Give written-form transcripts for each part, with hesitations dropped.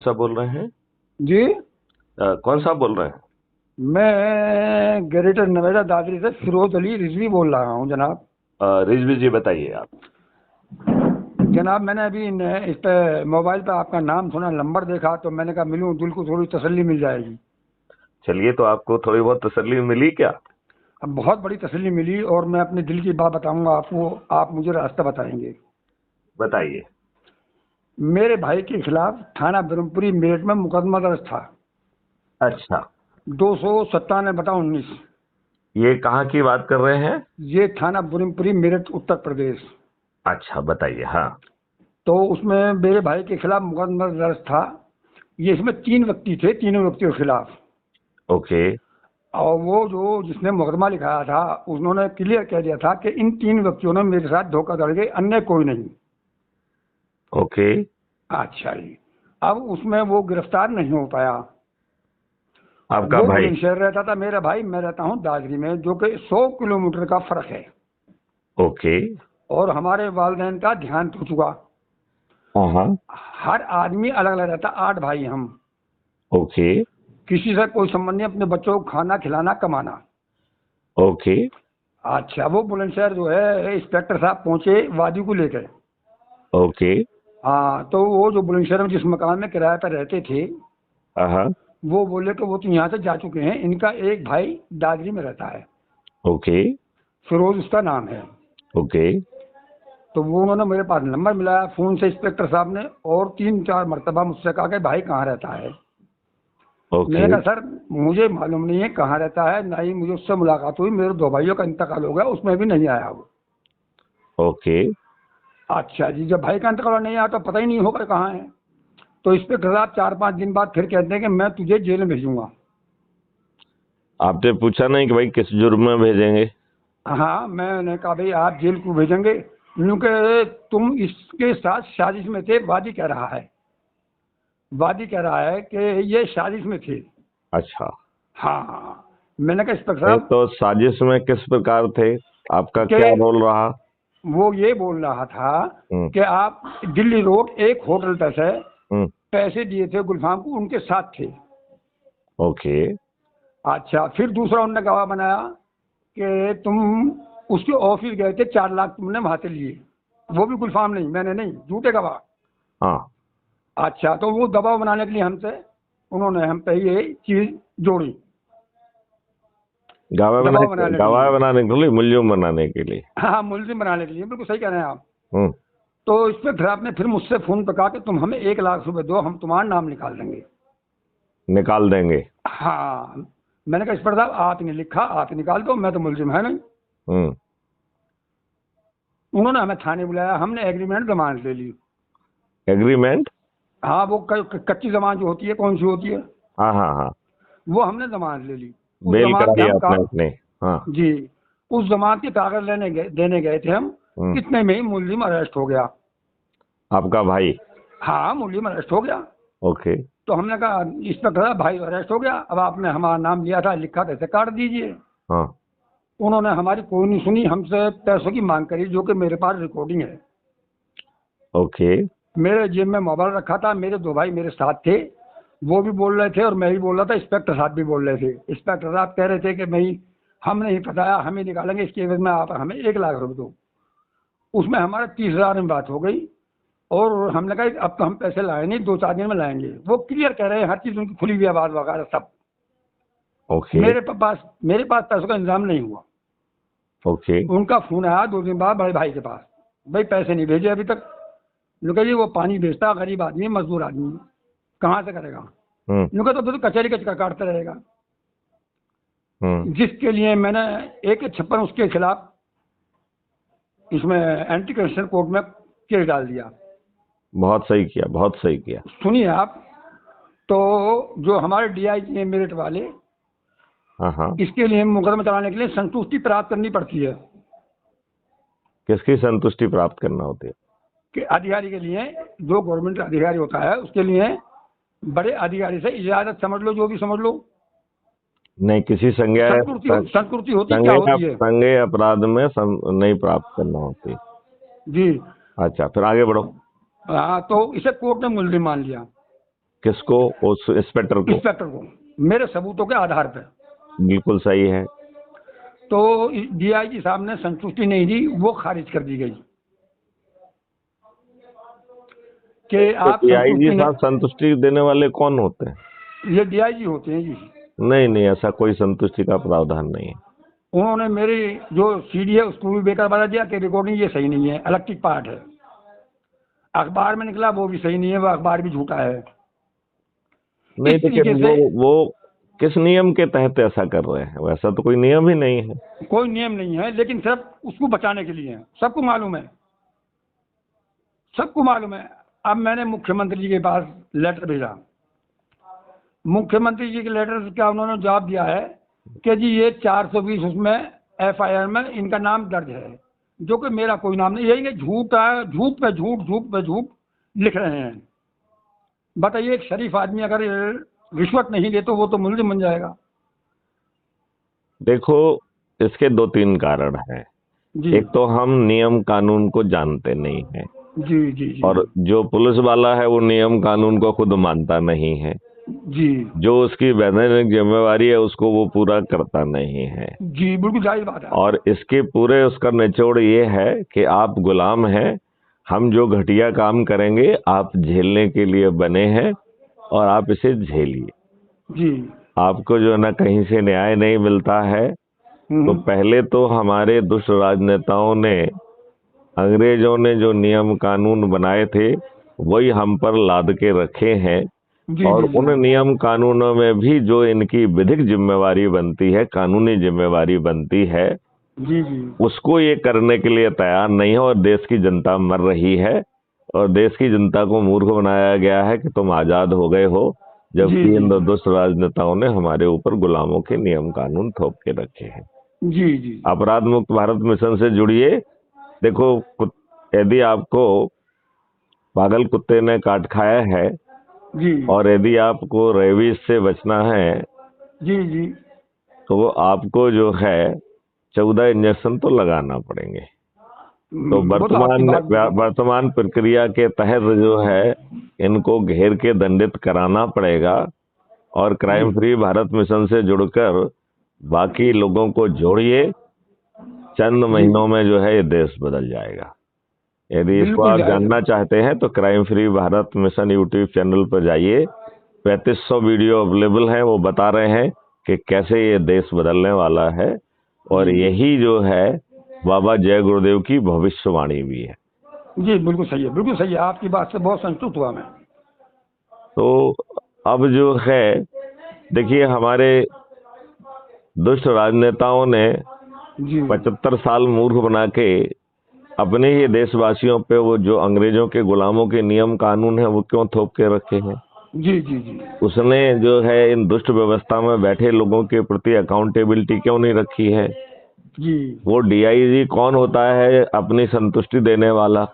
सा बोल रहे हैं? जी। कौन सा बोल रहे हैं? मैं ग्रेटर नोएडा दादरी से फिरोज अली रिजवी बोल रहा हूँ जनाब। रिजवी जी, बताइए आप। जनाब मैंने अभी इस पे मोबाइल पे आपका नाम सुना, नंबर देखा तो मैंने कहा मिलूं, दिल को थोड़ी तसल्ली मिल जाएगी। चलिए, तो आपको थोड़ी बहुत तसल्ली मिली क्या? अब बहुत बड़ी तसल्ली मिली और मैं अपने दिल की बात बताऊंगा आपको, आप मुझे रास्ता बताएंगे। बताइए। मेरे भाई के खिलाफ थाना ब्रह्मपुरी मेरठ में मुकदमा दर्ज था। अच्छा। 297/19। ये कहाँ की बात कर रहे हैं? ये थाना ब्रह्मपुरी मेरठ उत्तर प्रदेश। अच्छा, बताइए। हाँ। तो उसमें मेरे भाई के खिलाफ मुकदमा दर्ज था। ये इसमें 3 व्यक्ति थे, तीनों व्यक्तियों के खिलाफ। ओके। और वो जो जिसने मुकदमा लिखाया था उन्होंने क्लियर कह दिया था कि इन 3 व्यक्तियों ने मेरे साथ धोखाधड़ी की, अन्य कोई नहीं। ओके। अच्छा जी। अब उसमें वो गिरफ्तार नहीं हो पाया। आपका वो भाई? बुलंदशहर रहता था मेरा भाई, मैं रहता हूँ दादरी में, जो कि 100 किलोमीटर का फर्क है। ओके। और हमारे वालिदैन का ध्यान हो चुका। हाँ हाँ। हर आदमी अलग अलग रहता, 8 भाई हम। ओके। किसी से कोई संबंध नहीं, अपने बच्चों को खाना खिलाना कमाना। ओके। अच्छा, वो बुलंदशहर जो है इंस्पेक्टर साहब पहुंचे वादी को लेकर। ओके। हाँ, तो वो जो बुलंदशहर में जिस मकान में किराए पर रहते थे, हाँ हाँ। वो बोले कि वो तो यहाँ से जा चुके हैं, इनका एक भाई दादरी में रहता है, ओके। फिरोज उसका नाम है। ओके। तो वो उन्होंने मेरे पास नंबर मिलाया फोन से इंस्पेक्टर साहब ने, और 3-4 मरतबा मुझसे कहा कि भाई कहाँ रहता है। ओके। मैंने कहा सर मुझे मालूम नहीं है कहाँ रहता है, ना ही मुझे उससे मुलाकात हुई, मेरे 2 भाइयों का इंतकाल हो गया, उसमें भी नहीं आया वो। ओके। अच्छा जी, जब भाई का इंतकाल नहीं आया तो पता ही नहीं होगा कहाँ है। तो इंस्पेक्टर साहब 4-5 दिन बाद फिर कहते हैं कि मैं तुझे जेल में भेजूंगा। आपने पूछा नहीं कि भाई किस जुर्म में भेजेंगे? हाँ, मैंने कहा भाई आप जेल क्यों भेजेंगे, क्योंकि तुम इसके साथ साजिश में थे, वादी कह रहा है। वादी कह रहा है कि ये साजिश में थे। अच्छा। हाँ। मैंने कहा इंस्पेक्टर नहीं, साहब तो साजिश में किस प्रकार थे? आपका के क्या रोल रहा? वो ये बोल रहा था हम्म। कि आप दिल्ली रोड एक होटल पे से हम्म। पैसे दिए थे गुलफाम को, उनके साथ थे। ओके। अच्छा, फिर दूसरा उनने गवाह बनाया कि तुम उसके ऑफिस गए थे, 4 लाख तुमने वहां से लिए, वो भी गुलफाम नहीं, मैंने नहीं, झूठे गवाह। हाँ। अच्छा, तो वो दबाव बनाने के लिए हमसे उन्होंने हम पे ये चीज जोड़ी, दबाव बनाने के गवाह लिए। बनाने के लिए, मुल्जिम बनाने के लिए। हाँ, मुलजिम बनाने के लिए, बिल्कुल सही कह रहे हैं आप। हम्म। तो इस पे फिर आपने फिर मुझसे फोन पे कहा कि तुम हमें 1 लाख रुपए दो, हम तुम्हारा नाम निकाल देंगे। निकाल देंगे। हाँ। मैंने कहा इंस्पेक्टर साहब आपने लिखा, आप निकाल दो, मैं तो मुलजिम है नहीं। हम्म। उन्होंने हमें थाने बुलाया, हमने एग्रीमेंट जमानत ले ली। एग्रीमेंट? हाँ, वो कच्ची जमानत जो होती है, कौन सी होती है, हाँ हाँ हाँ। वो हमने जमानत ले ली। उस बेल जमानत के कराई हम का आपने अपने? हाँ। जी, उस जमानत के कागज देने गए थे हम। हम्म। इतने में ही मुलजिम अरेस्ट हो गया। आपका भाई? हाँ, मुलजिम अरेस्ट हो गया। ओके। तो हमने कहा इंस्पेक्टर साहब भाई अरेस्ट हो गया, अब आपने हमारा नाम लिया था, लिखा था, इसे काट दीजिए। हाँ। उन्होंने हमारी कोई नहीं सुनी, हमसे पैसों की मांग करी, जो कि मेरे पास रिकॉर्डिंग है। ओके। मेरे जेब में मोबाइल रखा था, मेरे 2 भाई मेरे साथ थे, वो भी बोल रहे थे और मैं भी बोल रहा था, इंस्पेक्टर साहब भी बोल रहे थे। इंस्पेक्टर साहब कह रहे थे कि भाई हम नहीं बताया, हम ही निकालेंगे, इसके एवज में आप हमें 1 लाख रुपए दो। उसमें हमारा 30,000 में बात हो गई। और हमने कहा अब तो हम पैसे लाए नहीं, 2-4 दिन में लाएंगे। वो क्लियर कह रहे हैं, हर चीज उनकी खुली हुई आवाज वगैरह सब। ओके। मेरे पास पैसों का इंतजाम नहीं हुआ। ओके। उनका फोन आया 2 दिन बाद बड़े भाई के पास, भाई पैसे नहीं भेजे अभी तक। कहा जी वो पानी बेचता, गरीब आदमी है, मजदूर आदमी है, कहाँ से करेगा। हम्म। कहा तो कचहरी का काटता रहेगा। हम्म। जिसके लिए मैंने 156 उसके खिलाफ इसमें एंटी करप्शन कोर्ट में केस डाल दिया। बहुत सही किया, बहुत सही किया। सुनिए आप, तो जो हमारे डीआईजी हैं मेरठ वाले, हाँ हाँ। इसके लिए मुकदमा चलाने के लिए संतुष्टि प्राप्त करनी पड़ती है। किसकी संतुष्टि प्राप्त करना होती है? कि अधिकारी के लिए, जो गवर्नमेंट अधिकारी होता है उसके लिए बड़े अधिकारी से इजाजत समझ लो, जो भी समझ लो, नहीं, किसी संतुष्टि होती क्या होती है। संज्ञेय अपराध में नहीं प्राप्त करना होती। जी। अच्छा, फिर आगे बढ़ो। हाँ, तो इसे कोर्ट ने मुलजिम मान लिया। किसको? उस इंस्पेक्टर को? इंस्पेक्टर को, मेरे सबूतों के आधार पर। बिल्कुल सही है। तो डीआईजी साहब ने संतुष्टि नहीं दी, वो खारिज कर दी गई कि तो आप डीआईजी संतुष्टि साहब संतुष्टि देने वाले कौन होते हैं? ये डीआईजी होते हैं जी। नहीं नहीं, ऐसा कोई संतुष्टि का प्रावधान नहीं है। उन्होंने मेरी जो सीडी है उसको भी बेकार बता दिया कि रिकॉर्डिंग ये सही नहीं है, इलेक्ट्रिक पार्ट है। अखबार में निकला वो भी सही नहीं है, वो अखबार भी झूठा है। नहीं, इस तरीके लेकिन से वो किस नियम के तहत ऐसा कर रहे हैं? वैसा तो कोई नियम ही नहीं है। कोई नियम नहीं है, लेकिन सिर्फ उसको बचाने के लिए है। सबको मालूम है, सबको मालूम है। अब मैंने मुख्यमंत्री जी के पास लेटर भेजा। मुख्यमंत्री जी के लेटर से क्या उन्होंने जवाब दिया है कि जी ये 420 उसमें एफआईआर में इनका नाम दर्ज है, जो कि मेरा कोई नाम नहीं। यही झूठ है, झूठ पे झूठ, झूठ पे झूठ लिख रहे हैं। बताइए, एक शरीफ आदमी अगर रिश्वत नहीं ले तो वो तो मुल्जिम बन जाएगा। देखो, इसके 2-3 कारण हैं। जी एक तो हम नियम कानून को जानते नहीं हैं, जी जी जी और जो पुलिस वाला है वो नियम कानून को खुद मानता नहीं है। जी जो उसकी वैधानिक जिम्मेवारी है उसको वो पूरा करता नहीं है। जी, बिल्कुल जायज बात है। और इसके पूरे उसका निचोड़ ये है कि आप गुलाम हैं, हम जो घटिया काम करेंगे आप झेलने के लिए बने हैं, और आप इसे झेलिए। जी आपको जो है ना कहीं से न्याय नहीं मिलता है, तो पहले तो हमारे दुष्ट राजनेताओं ने, अंग्रेजों ने जो नियम कानून बनाए थे वही हम पर लाद के रखे हैं। जी और जी उन नियम कानूनों में भी जो इनकी विधिक जिम्मेवारी बनती है, कानूनी जिम्मेवारी बनती है, जी जी उसको ये करने के लिए तैयार नहीं है। और देश की जनता मर रही है, और देश की जनता को मूर्ख बनाया गया है कि तुम आजाद हो गए हो, जी जबकि इन जी दुष्ट राजनेताओं ने हमारे ऊपर गुलामों के नियम कानून थोप के रखे हैं। जी जी अपराध मुक्त भारत मिशन से जुड़िए। देखो, यदि आपको पागल कुत्ते ने काट खाया है, जी और यदि आपको रेबीज से बचना है, जी जी तो वो आपको जो है 14 इंजेक्शन तो लगाना पड़ेंगे। तो वो तो आपकी बात वर्तमान प्रक्रिया के तहत जो है इनको घेर के दंडित कराना पड़ेगा, और क्राइम फ्री भारत मिशन से जुड़कर बाकी लोगों को जोड़िए। चंद महीनों में जो है ये देश बदल जाएगा। यदि इसको बिल्कुल आप जायज जानना चाहते हैं तो crime free Bharat mission YouTube channel पर जाइए। 3500 वीडियो अवेलेबल हैं, वो बता रहे हैं कि कैसे ये देश बदलने वाला है। और यही जो है बाबा जय गुरुदेव की भविष्यवाणी भी है। जी, बिल्कुल सही है, बिल्कुल सही है। आपकी बात से बहुत संतुष्ट हुआ मैं। तो अब जो है, देखिए, हमारे दुष्ट राजनेताओं ने जी 75 साल मूर्ख बना के अपने ही देशवासियों पे वो जो अंग्रेजों के गुलामों के नियम कानून है वो क्यों थोप के रखे हैं? जी जी जी उसने जो है इन दुष्ट व्यवस्था में बैठे लोगों के प्रति अकाउंटेबिलिटी क्यों नहीं रखी है? जी वो डीआईजी कौन होता है अपनी संतुष्टि देने वाला?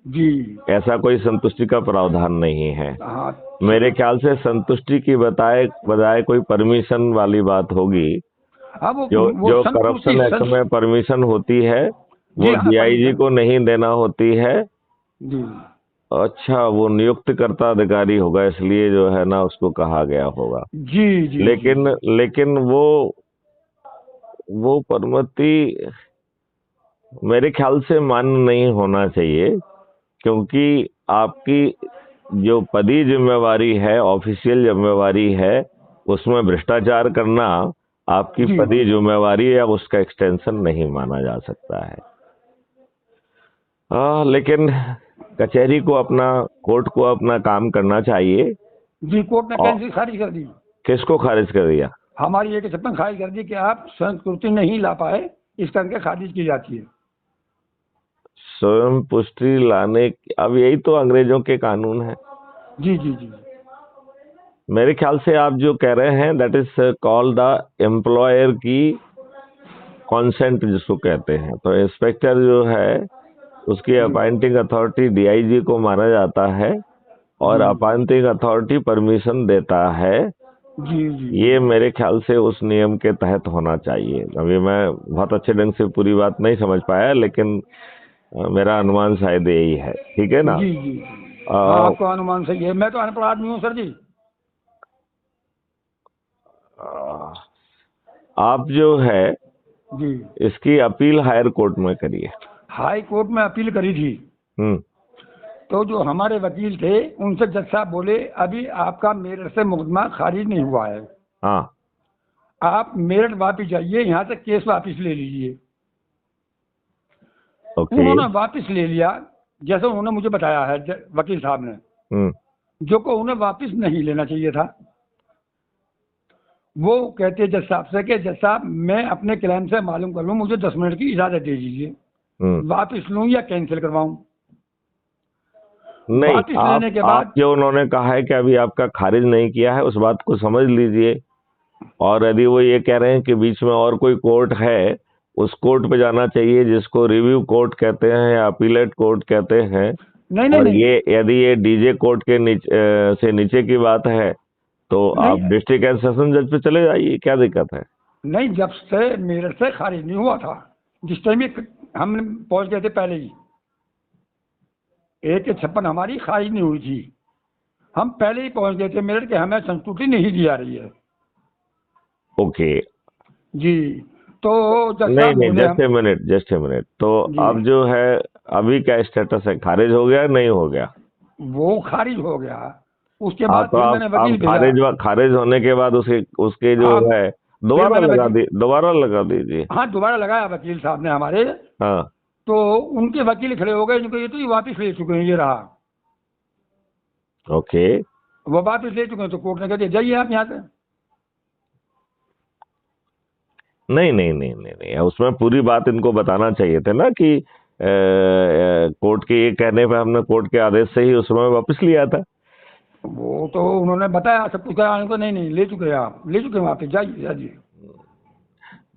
जी ऐसा कोई संतुष्टि का प्रावधान नहीं है। हाँ, मेरे ख्याल से संतुष्टि की बजाय कोई परमिशन वाली बात होगी। हाँ, वो जो संतुष्टि करप्शन एक्ट में परमिशन होती है वो जी हाँ, डीआईजी परमिशन को नहीं देना होती है। जी अच्छा, वो नियुक्तकर्ता अधिकारी होगा, इसलिए जो है ना उसको कहा गया होगा। जी जी लेकिन वो परमिति मेरे ख्याल से मान्य नहीं होना चाहिए, क्योंकि आपकी जो पदी जिम्मेवारी है, ऑफिशियल जिम्मेवारी है, उसमें भ्रष्टाचार करना आपकी जी पदी जिम्मेवारी या उसका एक्सटेंशन नहीं माना जा सकता है। लेकिन कचहरी को अपना, कोर्ट को अपना काम करना चाहिए। जी, कोर्ट ने और कैंसिल खारिज कर दी। किसको खारिज कर दिया? हमारी एक छप्पन खारिज कर दी कि आप संस्कृति नहीं ला पाए, इस करके खारिज की जाती है। स्वयं पुष्टि लाने अब यही तो अंग्रेजों के कानून है। जी जी जी मेरे ख्याल से आप जो कह रहे हैं that is called the employer की कॉन्सेंट, जिसको कहते हैं। तो इंस्पेक्टर जो है उसकी अपॉइंटिंग अथॉरिटी डीआईजी को माना जाता है, और अपॉइंटिंग अथॉरिटी परमिशन देता है। जी जी ये मेरे ख्याल से उस नियम के तहत होना चाहिए। अभी मैं बहुत अच्छे ढंग से पूरी बात नहीं समझ पाया, लेकिन मेरा अनुमान शायद यही है। ठीक है ना? जी जी आपका अनुमान सही है। मैं तो अनपढ़ आदमी हूँ सर जी। आ, आप जो है जी, इसकी अपील हायर कोर्ट में करिए। हाई कोर्ट में अपील करी थी, हम्म। तो जो हमारे वकील थे उनसे जज साहब बोले अभी आपका मेरठ से मुकदमा खारिज नहीं हुआ है, हाँ। आप मेरठ वापिस जाइए, यहाँ से केस वापिस ले लीजिए। ओके। उन्होंने वापिस ले लिया जैसे उन्होंने मुझे बताया है वकील साहब ने, हम्म। जो को उन्हें वापिस नहीं लेना चाहिए था। वो कहते जज साहब से कि जज साहब मैं अपने क्लेम से मालूम कर लूँ, मुझे 10 मिनट की इजाजत दे दीजिए, वापिस लूँ या कैंसिल करवाऊं। नहीं, वापिस लेने के बाद आप जो उन्होंने कहा है कि अभी आपका खारिज नहीं किया है, उस बात को समझ लीजिए। और यदि वो ये कह रहे हैं कि बीच में और कोई कोर्ट है, उस कोर्ट पे जाना चाहिए जिसको रिव्यू कोर्ट कहते हैं या अपीलेट कोर्ट कहते हैं। नहीं नहीं और नहीं ये यदि ये डीजे कोर्ट के से नीचे की बात है तो आप नहीं डिस्ट्रिक्ट एंड सेशन जज पे चले जाइए, क्या दिक्कत है। नहीं, जब से मेरठ से खारिज नहीं हुआ था, जिस टाइम हम पहुंच गए थे पहले ही 1/56 हमारी खारिज नहीं हुई थी, हम पहले ही पहुंच गए थे मेरठ के, हमें संस्तुति नहीं दी जा रही है। ओके। जी, तो जज नहीं साहब नहीं, बोले जस्ट ए मिनट। तो जी, अब जो है अभी क्या स्टेटस है, खारिज हो गया नहीं हो गया? वो खारिज हो गया। उसके हाँ, बाद तो फिर आप मैंने वकील भेजा। खारिज होने के बाद उसके उसके जो हाँ, है फिर मैंने दोबारा लगा दीजिए। हाँ, दोबारा लगाया वकील साहब ने हमारे, हाँ। तो उनके वकील खड़े हो गए, इनको ये तो ये वापिस ले चुके हैं, ये रहा ओके। वो वापिस ले चुके हैं, तो कोर्ट ने कह दिया जाइए आप यहाँ से। नहीं नहीं नहीं नहीं नहीं, उसमें पूरी बात इनको बताना चाहिए थे ना कि कोर्ट के ये कहने पे हमने कोर्ट के आदेश से ही उस समय वापस लिया था। वो तो उन्होंने बताया सब कुछ कराया, उनको नहीं नहीं ले चुके हैं, आप ले चुके हैं वापिस, जाइए जाइए।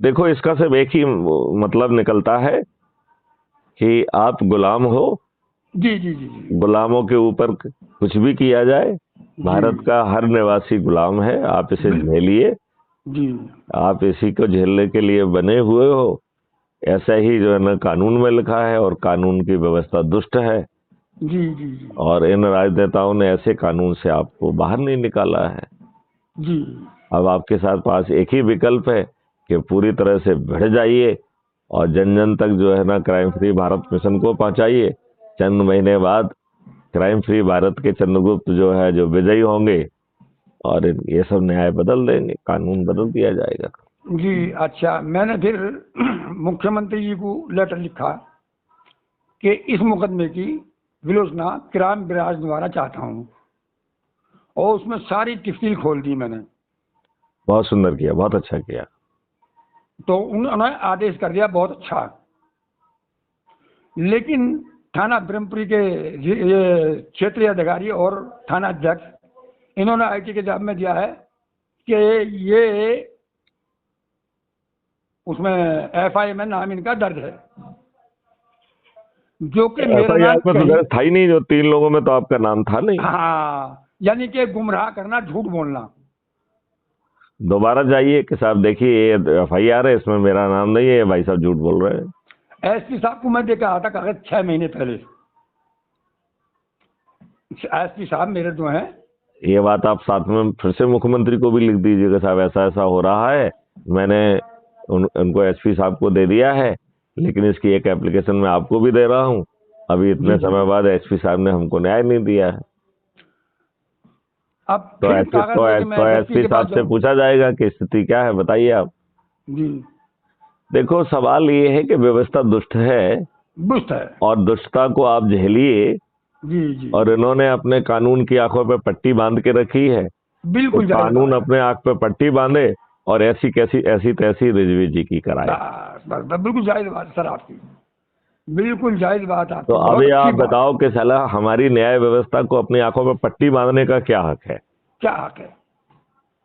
देखो, इसका सिर्फ एक ही मतलब निकलता है कि आप गुलाम हो। जी जी जी जी गुलामों के ऊपर कुछ भी किया जाए, भारत का हर निवासी गुलाम है, आप इसे झेलिए। जी आप इसी को झेलने के लिए बने हुए हो, ऐसा ही जो है ना कानून में लिखा है, और कानून की व्यवस्था दुष्ट है। जी जी जी और इन राजनेताओं ने ऐसे कानून से आपको बाहर नहीं निकाला है। जी अब आपके साथ पास एक ही विकल्प है कि पूरी तरह से भिड़ जाइए और जन जन तक जो है ना क्राइम फ्री भारत मिशन को पहुंचाइए। चंद महीने बाद क्राइम फ्री भारत के चंद्रगुप्त जो है जो विजयी होंगे, और ये सब न्याय बदल देंगे, कानून बदल दिया जाएगा। जी। अच्छा, मैंने फिर मुख्यमंत्री जी को लेटर लिखा कि इस मुकदमे की विलोचना क्राइम ब्रांच द्वारा चाहता हूँ, और उसमें सारी तफसील खोल दी मैंने। बहुत सुंदर किया, बहुत अच्छा किया। तो उन्होंने आदेश कर दिया, बहुत अच्छा। लेकिन थाना ब्रह्मपुरी के ये क्षेत्रीय अधिकारी और थाना अध्यक्ष, इन्होंने आईटी के जवाब में दिया है कि ये उसमें FI में नाम इनका दर्ज है, जो कि मेरा नाम तो दर्ज था ही नहीं, जो 3 लोगों में तो आपका नाम था नहीं। हाँ, यानी कि गुमराह करना, झूठ बोलना। दोबारा जाइए कि साहब देखिए ये FIR है, इसमें मेरा नाम नहीं है, ये भाई साहब झूठ बोल रहे हैं। SP साहब को मैं देखा आता कागज 6 महीने पहले। SP साहब मेरे जो हैं, ये बात आप साथ में फिर से मुख्यमंत्री को भी लिख दीजिएगा, साहब ऐसा ऐसा हो रहा है, मैंने उनको SP साहब को दे दिया है, लेकिन इसकी एक एप्लीकेशन मैं आपको भी दे रहा हूँ। अभी इतने समय बाद SP साहब ने हमको न्याय नहीं दिया है। अब तो SP साहब से पूछा जाएगा कि स्थिति क्या है, बताइए आप। जी, देखो, सवाल ये है कि व्यवस्था दुष्ट है, दुष्ट है। और दुष्टता को आप झेलिए। जी जी, और इन्होंने अपने कानून की आंखों पे पट्टी बांध के रखी है। बिल्कुल तो कानून अपने आंख पे पट्टी बांधे और ऐसी तैसी रिजवी जी की कराए। बस बिल्कुल जायज बात सर आपकी, बिल्कुल जायज बात आपकी। तो अभी आप बताओ कि साला हमारी न्याय व्यवस्था को अपनी आंखों पे पट्टी बांधने का क्या हक है? क्या हक है?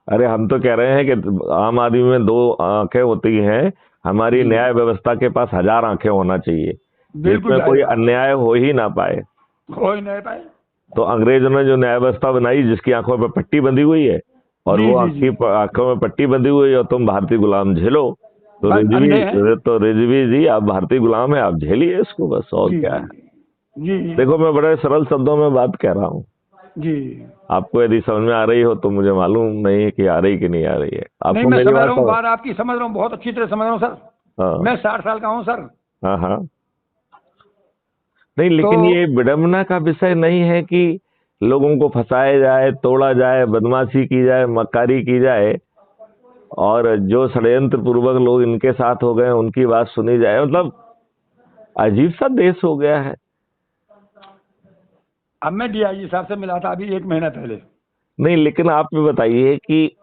अरे हम तो कह रहे हैं कि आम आदमी में 2 आंखें होती हैं, हमारी न्याय व्यवस्था के पास 1000 आंखें होना चाहिए, जिसमें कोई अन्याय हो ही ना पाए। हो ही नहीं पाए। तो अंग्रेजों ने जो न्याय व्यवस्था बनाई, जिसकी आंखों पे पट्टी बंधी हुई है, और वो आपकी आंखों में पट्टी बंधी हुई है, और तुम भारतीय गुलाम झेलो, तो रिजवी जी आप भारतीय गुलाम है, आप झेलिए इसको, बस। और क्या है? जी, देखो, मैं बड़े सरल शब्दों में बात कह रहा हूँ। जी। आपको यदि समझ में आ रही हो तो मुझे मालूम नहीं है कि आ रही कि नहीं आ रही है। नहीं, आपको मैं मेरी समझ बात रहा हूँ, समझ? बात आपकी समझ रहा हूँ, बहुत अच्छी तरह समझ रहा हूँ सर। हाँ मैं 60 साल का हूँ सर। हाँ हाँ। नहीं, तो लेकिन ये विडंबना का विषय नहीं है कि लोगों को फंसाया जाए, तोड़ा जाए, बदमाशी की जाए, मक्कारी की जाए, और जो षड्यंत्र पूर्वक लोग इनके साथ हो गए उनकी बात सुनी जाए। मतलब अजीब सा देश हो गया है। अब मैं डीआईजी साहब से मिला था अभी 1 महीना पहले। नहीं, लेकिन आप ये बताइए कि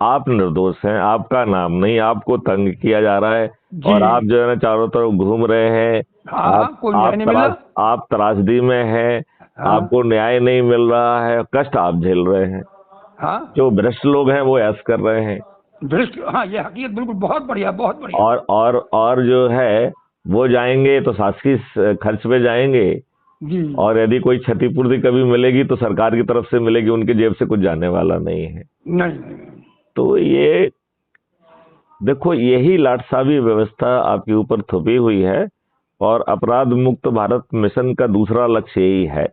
आप निर्दोष हैं, आपका नाम नहीं, आपको तंग किया जा रहा है, जी। और आप जो है ना चारों तरफ घूम रहे हैं। हाँ आप हाँ, कोई न्याय नहीं मिल रहा। आप त्रासदी में हैं, हाँ आपको न्याय नहीं मिल रहा है, कष्ट आप झेल रहे हैं। हाँ, जो भ्रष्ट लोग हैं वो ऐश कर रहे हैं, भ्रष्ट, हाँ ये हकीकत बिल्कुल, बहुत बढ़िया, बहुत बढ़िया। और जो है वो जाएंगे तो शासकीय खर्च पे जाएंगे, जी। और यदि कोई क्षतिपूर्ति कभी मिलेगी तो सरकार की तरफ से मिलेगी, उनकी जेब से कुछ जाने वाला नहीं है। नहीं नहीं। तो ये देखो, यही लाटसाबी व्यवस्था आपके ऊपर थोपी हुई है, और अपराध मुक्त भारत मिशन का दूसरा लक्ष्य यही है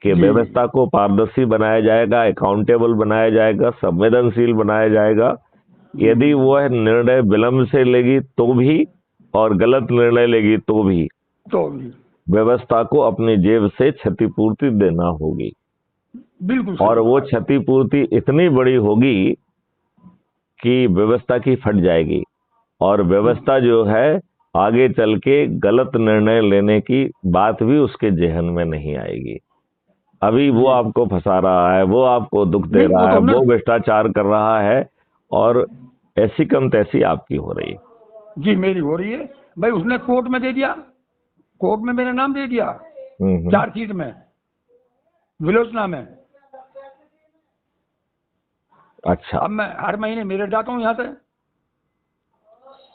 कि जी। व्यवस्था को पारदर्शी बनाया जाएगा, अकाउंटेबल बनाया जाएगा, संवेदनशील बनाया जाएगा। यदि वह निर्णय विलंब से लेगी तो भी, और गलत निर्णय लेगी तो भी, तो व्यवस्था को अपनी जेब से क्षतिपूर्ति देना होगी, बिल्कुल सही और वो बात। क्षतिपूर्ति इतनी बड़ी होगी कि व्यवस्था की फट जाएगी, और व्यवस्था जो है आगे चल के गलत निर्णय लेने की बात भी उसके जेहन में नहीं आएगी। अभी वो आपको फंसा रहा है, वो आपको दुख दे नहीं, वो रहा तो है, हमने, वो भ्रष्टाचार कर रहा है, और ऐसी कम तैसी आपकी हो रही है। जी मेरी हो रही है भाई। उसने कोर्ट में दे दिया, कोर्ट में मेरा नाम दे दिया, हम्म। चार्जशीट में, विलोचना में। अच्छा, अब मैं हर महीने मेरठ जाता हूँ यहाँ से।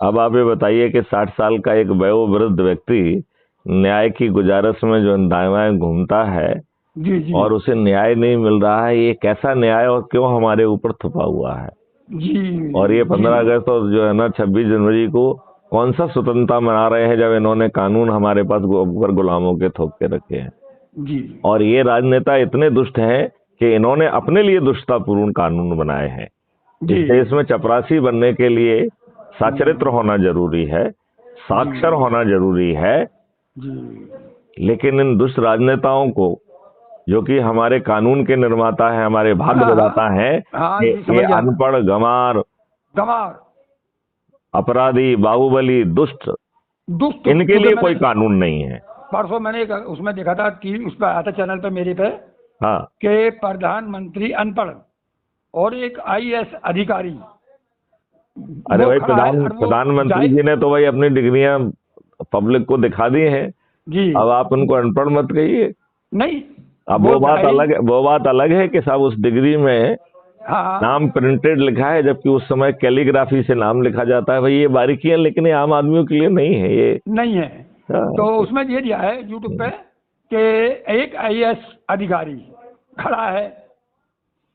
अब आप ये बताइए कि 60 साल का एक वयोवृद्ध व्यक्ति न्याय की गुजारिश में जो दाएं बाएं घूमता है, जी जी और उसे न्याय नहीं मिल रहा है, ये कैसा न्याय और क्यों हमारे ऊपर थुपा हुआ है? जी और ये जी 15 अगस्त और जो है ना 26 जनवरी को कौन सा स्वतंत्रता मना रहे हैं जब इन्होंने कानून हमारे पास ऊपर गुलामों के थोप के रखे हैं? जी और ये राजनेता इतने दुष्ट हैं कि इन्होंने अपने लिए दुष्टतापूर्ण कानून बनाए हैं। इस जी देश में चपरासी बनने के लिए साचरित्र होना जरूरी है, साक्षर होना जरूरी है, जी। लेकिन इन दुष्ट राजनेताओं को, जो कि हमारे कानून के निर्माता हैं, हमारे भाग्य हाँ विधाता हैं, हाँ, ये जी समझ गया। अनपढ़, गंवार, गंवार, अपराधी, बाहुबली, दुष्ट, दुष्ट, इनके क्योंकि लिए मैंने कोई कानून नहीं है। परसों मैंने एक उसमें देखा था कि उस पर आया था चैनल पे मेरे पे, हाँ, कि प्रधानमंत्री अनपढ़ और एक आईएएस अधिकारी, अरे वो भाई, खड़ा है और वो प्रधानमंत्री जी ने तो भाई अपनी डिग्रियां पब्लिक को दिखा दी हैं। जी अब आप उनको अनपढ़ मत कहिए। नहीं, अब वो बात अलग है, वो बात अलग है कि साहब उस डिग्री में हाँ हाँ, नाम प्रिंटेड लिखा है, जबकि उस समय कैलीग्राफी से नाम लिखा जाता है। भाई ये बारीकियां, लेकिन ये आम आदमियों के लिए नहीं है ये। नहीं है। हाँ, तो उसमें ये दिया है यूट्यूब पे कि एक आईएएस अधिकारी खड़ा है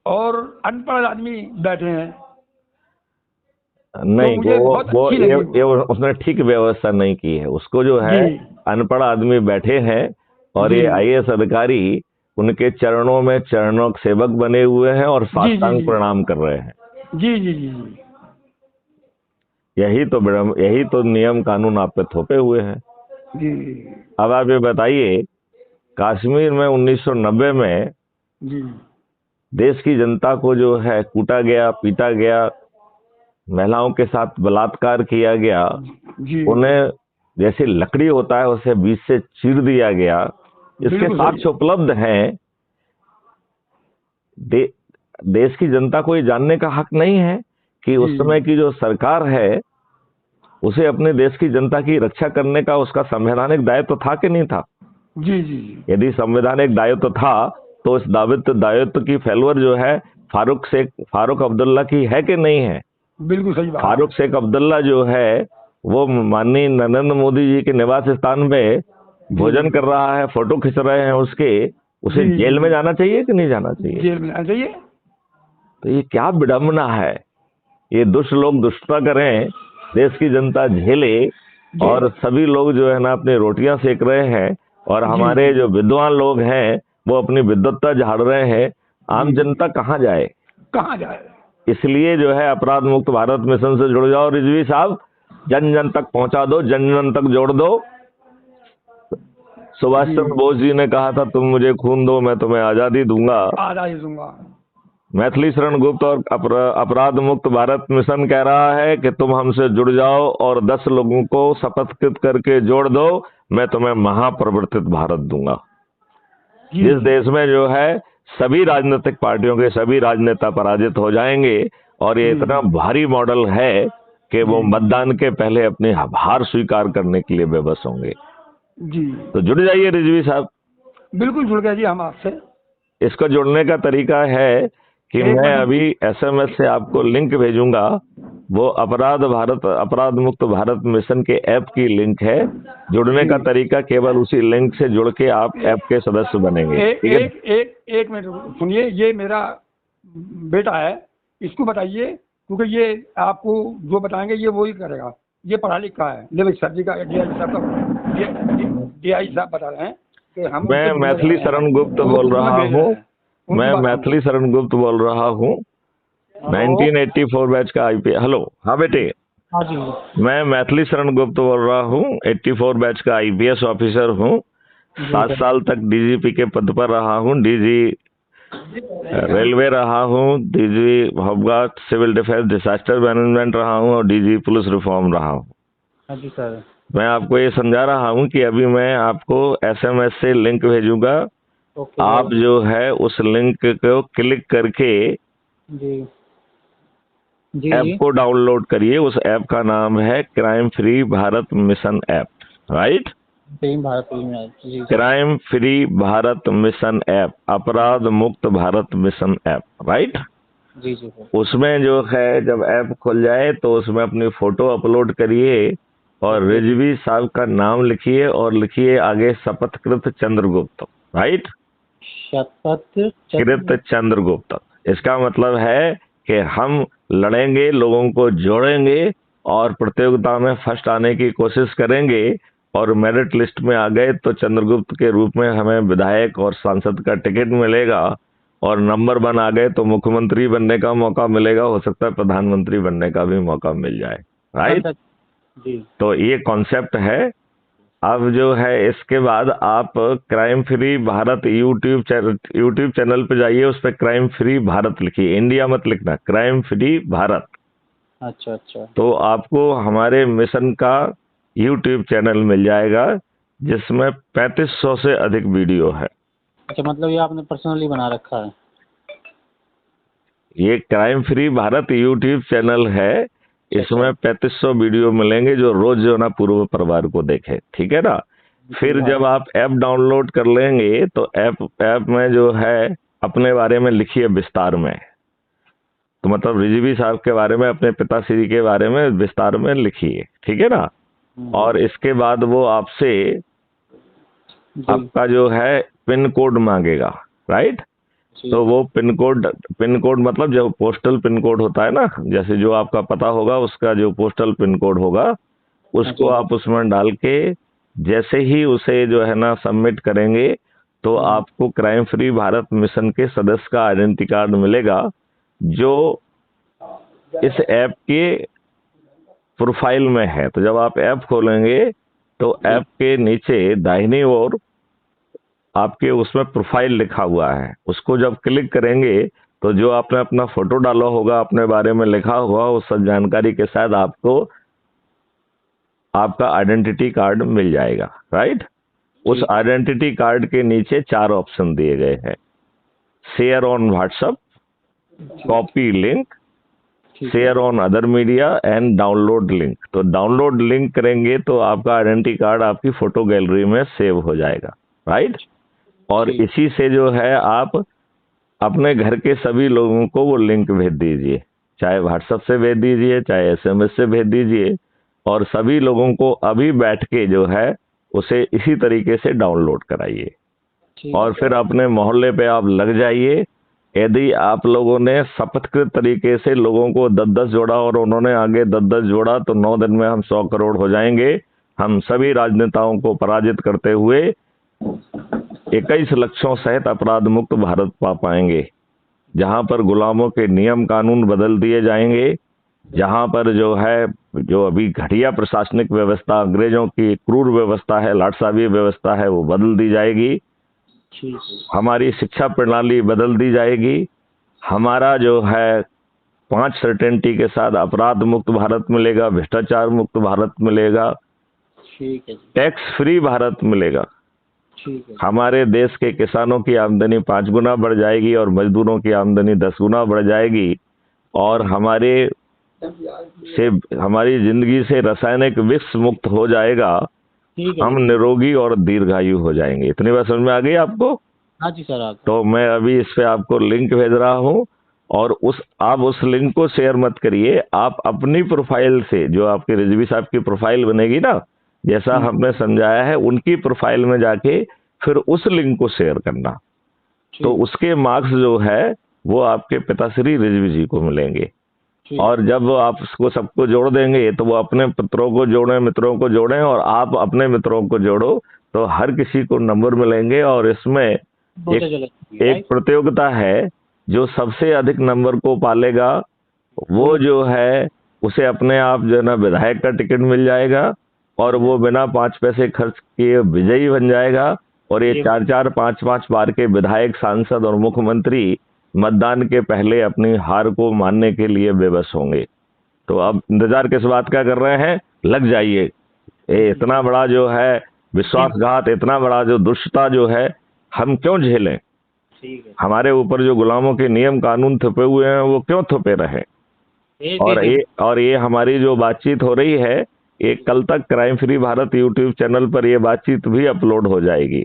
और अनपढ़ आदमी बैठे हैं। नहीं, तो मुझे बहुत वो अच्छी लगी। ये उसने ठीक व्यवस्था नहीं की है। उसको जो है जी अनपढ़ आदमी बैठे हैं, और जी ये आईएएस अधिकारी उनके चरणों में चरणों सेवक बने हुए हैं और जी जी साष्टांग जी प्रणाम कर रहे हैं। जी जी जी जी यही तो नियम कानून आप पे थोपे हुए हैं। जी अब आप ये बताइए, कश्मीर में 1990 में जी देश की जनता को जो है कूटा गया, पीटा गया, महिलाओं के साथ बलात्कार किया गया, जी, उन्हें जैसे लकड़ी होता है उसे बीच से चीर दिया गया। इसके बिल्कुल सही। साक्ष्य उपलब्ध हैं। देश की जनता को ये जानने का हक नहीं है कि उस समय की जो सरकार है उसे अपने देश की जनता की रक्षा करने का उसका संवैधानिक दायित्व था कि नहीं था? जी जी जी यदि संवैधानिक दायित्व था तो इस दायित्व की फेल्योर जो है फारूक अब्दुल्ला की है कि नहीं है? बिल्कुल सही बात। फारूक शेख अब्दुल्ला जो है वो माननीय नरेंद्र मोदी जी के निवास स्थान पे भोजन कर रहा है, फोटो खींच रहे हैं उसके, उसे जेल में जाना चाहिए कि नहीं जाना चाहिए? जेल में जाना चाहिए। तो ये क्या विडंबना है। ये दुष्ट लोग दुष्टता करें, देश की जनता झेले, और सभी लोग जो है ना अपनी रोटियां सेक रहे हैं, और हमारे जो विद्वान लोग हैं वो अपनी विद्वत्ता झाड़ रहे हैं, आम जनता कहाँ जाए? कहाँ जाए? इसलिए जो है अपराध मुक्त भारत मिशन से जुड़ जाओ रिजवी साहब, जन जन तक पहुंचा दो, जन जन तक जोड़ दो। सुभाष चंद्र बोस जी ने कहा था तुम मुझे खून दो मैं तुम्हें आजादी दूंगा। आजादी दूंगा। मैथिली शरण गुप्त और अपराध मुक्त भारत मिशन कह रहा है कि तुम हमसे जुड़ जाओ और 10 लोगों को शपथकृत करके जोड़ दो, मैं तुम्हें महापरिवर्तित भारत दूंगा। जिस देश में जो है सभी राजनीतिक पार्टियों के सभी राजनेता पराजित हो जाएंगे और ये इतना भारी मॉडल है कि वो मतदान के पहले अपनी हार स्वीकार करने के लिए बेबस होंगे जी। तो जुड़ जाइए रिजवी साहब। बिल्कुल जुड़ गए जी हम आपसे। इसका जुड़ने का तरीका है कि मैं अभी SMS से आपको लिंक भेजूंगा, वो अपराध मुक्त भारत मिशन के ऐप की लिंक है। जुड़ने का तरीका केवल उसी लिंक से जुड़ के आप ऐप के सदस्य बनेंगे। एक मिनट सुनिए, ये मेरा बेटा है, इसको बताइए, क्योंकि ये आपको जो बताएंगे ये वो ही करेगा। ये पढ़ा लिखा है, ले भाई सर जी का DI साहब बता रहे हैं कि हम। मैं मैथिली शरण गुप्त बोल रहा हूँ। मैं मैथिली शरण गुप्त बोल रहा हूँ, 1984 बैच का IPS। हेलो, हाँ बेटे। हाँ जी। मैं मैथिली शरण गुप्त बोल रहा हूँ, 84 बैच का IPS ऑफिसर हूँ। 7 साल तक DGP के पद पर रहा हूँ, DG रेलवे रहा हूँ, DG home guard civil defence disaster management रहा हूँ और DG पुलिस रिफॉर्म रहा हूँ। हाँ जी सर। मैं आपको ये समझा रहा हूँ कि अभी मैं आपको SMS से लिंक भेजूंगा। आप जो है उस लिंक को क्लिक करके जी जी ऐप को डाउनलोड करिए। उस ऐप का नाम है crime free Bharat mission app, right? Crime free Bharat mission app, अपराध मुक्त भारत मिशन ऐप, राइट? जी जी। उसमें जो है जब ऐप खुल जाए तो उसमें अपनी फोटो अपलोड करिए और रिजवी साहब का नाम लिखिए और लिखिए आगे शपथकृत चंद्रगुप्त, राइट? शपथकृत चंद्रगुप्त। इसका मतलब है कि हम लड़ेंगे, लोगों को जोड़ेंगे और प्रतियोगिता में फर्स्ट आने की कोशिश करेंगे और मेरिट लिस्ट में आ गए तो चंद्रगुप्त के रूप में हमें विधायक और सांसद का टिकट मिलेगा और नंबर 1 आ गए तो मुख्यमंत्री बनने का मौका मिलेगा, हो सकता है प्रधानमंत्री बनने का भी मौका मिल जाए, राइट? तो ये कॉन्सेप्ट है। अब जो है इसके बाद आप crime free Bharat YouTube channel पे जाइए, उस पर क्राइम फ्री भारत लिखिए, इंडिया मत लिखना, क्राइम फ्री भारत। अच्छा अच्छा। तो आपको हमारे मिशन का यूट्यूब चैनल मिल जाएगा जिसमें 3500 से अधिक वीडियो है। अच्छा, मतलब ये आपने पर्सनली बना रखा है? ये crime free Bharat YouTube channel है, इसमें 3500 वीडियो मिलेंगे जो रोज जो ना पूर्व परिवार को देखे, ठीक है ना? फिर जब आप ऐप डाउनलोड कर लेंगे तो ऐप में जो है अपने बारे में लिखिए विस्तार में, तो मतलब रिजवी साहब के बारे में, अपने पिताश्री के बारे में विस्तार में लिखिए, ठीक है ना? और इसके बाद वो आपसे आपका जो है पिन कोड मांगेगा, राइट? तो वो पिन कोड मतलब जो पोस्टल पिन कोड होता है ना, जैसे जो आपका पता होगा उसका जो पोस्टल पिन कोड होगा उसको आप उसमें डाल के जैसे ही उसे जो है ना सबमिट करेंगे तो आपको क्राइम फ्री भारत मिशन के सदस्य का आइडेंटिटी कार्ड मिलेगा जो इस ऐप के प्रोफाइल में है। तो जब आप ऐप खोलेंगे तो ऐप के नीचे दाहिनी ओर आपके उसमें प्रोफाइल लिखा हुआ है, उसको जब क्लिक करेंगे तो जो आपने अपना फोटो डाला होगा, अपने बारे में लिखा हुआ, उस सब जानकारी के साथ आपको आपका आइडेंटिटी कार्ड मिल जाएगा, राइट? उस आइडेंटिटी कार्ड के नीचे 4 ऑप्शन दिए गए हैं, share on WhatsApp, copy link, share on other media and download link. तो डाउनलोड लिंक करेंगे तो आपका आइडेंटिटी कार्ड आपकी फोटो गैलरी में सेव हो जाएगा, राइट? और इसी से जो है आप अपने घर के सभी लोगों को वो लिंक भेज दीजिए, चाहे व्हाट्सएप से भेज दीजिए, चाहे SMS से भेज दीजिए, और सभी लोगों को अभी बैठ के जो है उसे इसी तरीके से डाउनलोड कराइए और फिर अपने मोहल्ले पे आप लग जाइए। यदि आप लोगों ने शपथकृत तरीके से लोगों को 10-10 जोड़ा और उन्होंने आगे 10-10 जोड़ा तो 9 दिन में हम 100 करोड़ हो जाएंगे। हम सभी राजनेताओं को पराजित करते हुए 21 लक्षों सहित अपराध मुक्त भारत पा पाएंगे। जहां पर गुलामों के नियम कानून बदल दिए जाएंगे, जहां पर जो है जो अभी घटिया प्रशासनिक व्यवस्था, अंग्रेजों की क्रूर व्यवस्था है, लाटसाबी व्यवस्था है, वो बदल दी जाएगी। ठीक है। हमारी शिक्षा प्रणाली बदल दी जाएगी। हमारा जो है 5 सर्टेनिटी के साथ अपराध मुक्त भारत मिलेगा, भ्रष्टाचार मुक्त भारत मिलेगा, ठीक है जी। टैक्स फ्री भारत मिलेगा। ठीक है। हमारे देश के किसानों की आमदनी 5 गुना बढ़ जाएगी और मजदूरों की आमदनी 10 गुना बढ़ जाएगी। और हमारी जिंदगी से रासायनिक विष मुक्त हो जाएगा। ठीक है हम जी। निरोगी और दीर्घायु हो जाएंगे। इतनी बात समझ में आ गई आपको? हाँ जी सर, आप तो मैं अभी इस पे आपको लिंक भेज रहा हूँ, और आप उस लिंक को शेयर मत करिए। आप अपनी प्रोफाइल से, जो आपके रिजवी साहब की प्रोफाइल बनेगी ना, जैसा हमने समझाया है, उनकी प्रोफाइल में जाके फिर उस लिंक को शेयर करना। तो उसके मार्क्स जो है वो आपके पिताश्री रिजवी जी को मिलेंगे। और जब आप उसको सबको जोड़ देंगे तो वो अपने पुत्रों को जोड़ें, मित्रों को जोड़ें, और आप अपने मित्रों को जोड़ो, तो हर किसी को नंबर मिलेंगे। और इसमें एक प्रतियोगिता है, जो सबसे अधिक नंबर को पालेगा वो जो है उसे अपने आप जो है ना विधायक का टिकट मिल जाएगा, और वो बिना 5 पैसे खर्च किए विजयी बन जाएगा। और ये 4-4, 5-5 बार के विधायक, सांसद और मुख्यमंत्री मतदान के पहले अपनी हार को मानने के लिए बेबस होंगे। तो अब इंतजार किस बात का कर रहे हैं? लग जाइए। इतना बड़ा जो है विश्वासघात, इतना बड़ा जो दुष्टता जो है, हम क्यों झेलें? हमारे ऊपर जो गुलामों के नियम कानून थोपे हुए हैं, वो क्यों थोपे रहे? और ये हमारी जो बातचीत हो रही है, एक कल तक crime free Bharat YouTube channel पर ये बातचीत भी अपलोड हो जाएगी।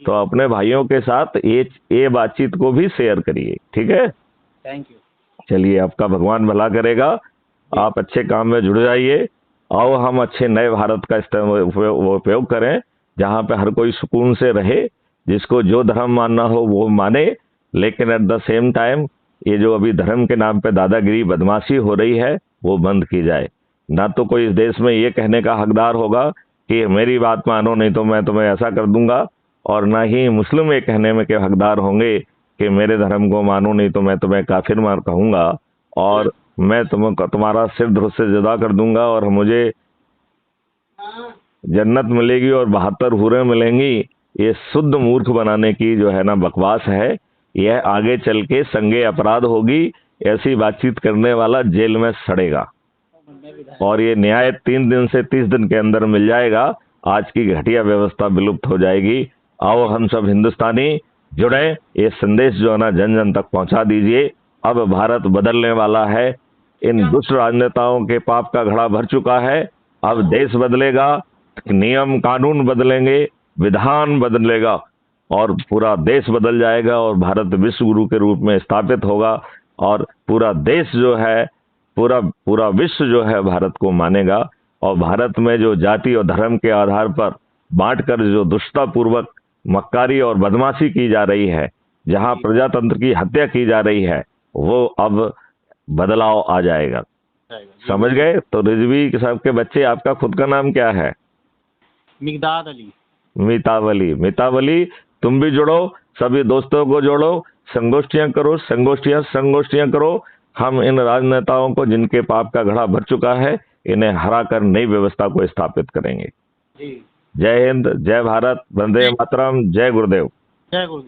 तो अपने भाइयों के साथ ये बातचीत को भी शेयर करिए, ठीक है? Thank you. चलिए, आपका भगवान भला करेगा। आप अच्छे काम में जुड़ जाइए। आओ हम अच्छे नए भारत का उपयोग करें, जहाँ पे हर कोई सुकून से रहे, जिसको जो धर्म मानना हो वो माने, लेकिन एट द सेम टाइम ये जो अभी धर्म के नाम पे दादागिरी, बदमाशी हो रही है, वो बंद की जाए। ना तो कोई इस देश में ये कहने का हकदार होगा कि मेरी बात मानो नहीं तो मैं तुम्हें ऐसा कर दूंगा, और ना ही मुस्लिम ये कहने में के हकदार होंगे कि मेरे धर्म को मानो नहीं तो मैं तुम्हें काफिर मार कहूंगा, और मैं तुम्हारा सिर धड़ से जुदा कर दूंगा, और मुझे जन्नत मिलेगी और 72 हूरें मिलेंगी। ये शुद्ध मूर्ख बनाने की जो है ना बकवास है। यह आगे चल के संज्ञेय अपराध होगी। ऐसी बातचीत करने वाला जेल में सड़ेगा, और ये न्याय 3 दिन से 30 दिन के अंदर मिल जाएगा। आज की घटिया व्यवस्था विलुप्त हो जाएगी। आओ हम सब हिंदुस्तानी जुड़े, ये संदेश जो है ना जन जन तक पहुंचा दीजिए। अब भारत बदलने वाला है। इन दुष्ट राजनेताओं के पाप का घड़ा भर चुका है। अब देश बदलेगा, नियम कानून बदलेंगे, विधान बदलेगा, और पूरा देश बदल जाएगा, और भारत विश्व गुरु के रूप में स्थापित होगा। और पूरा देश जो है, पूरा विश्व जो है भारत को मानेगा। और भारत में जो जाति और धर्म के आधार पर बांटकर जो दुष्टतापूर्वक मक्कारी और बदमाशी की जा रही है, जहां प्रजातंत्र की हत्या की जा रही है, वो अब बदलाव आ जाएगा। समझ गए? तो रिजवी साहब के बच्चे, आपका खुद का नाम क्या है? मिगदाद अली। मितावली, तुम भी जुड़ो, सभी दोस्तों को जोड़ो, संगोष्ठियां करो, संगोष्ठियां करो। हम इन राजनेताओं को, जिनके पाप का घड़ा भर चुका है, इन्हें हरा कर नई व्यवस्था को स्थापित करेंगे। जय हिंद, जय भारत, वंदे मातरम, जय गुरुदेव। जय गुरुदेव।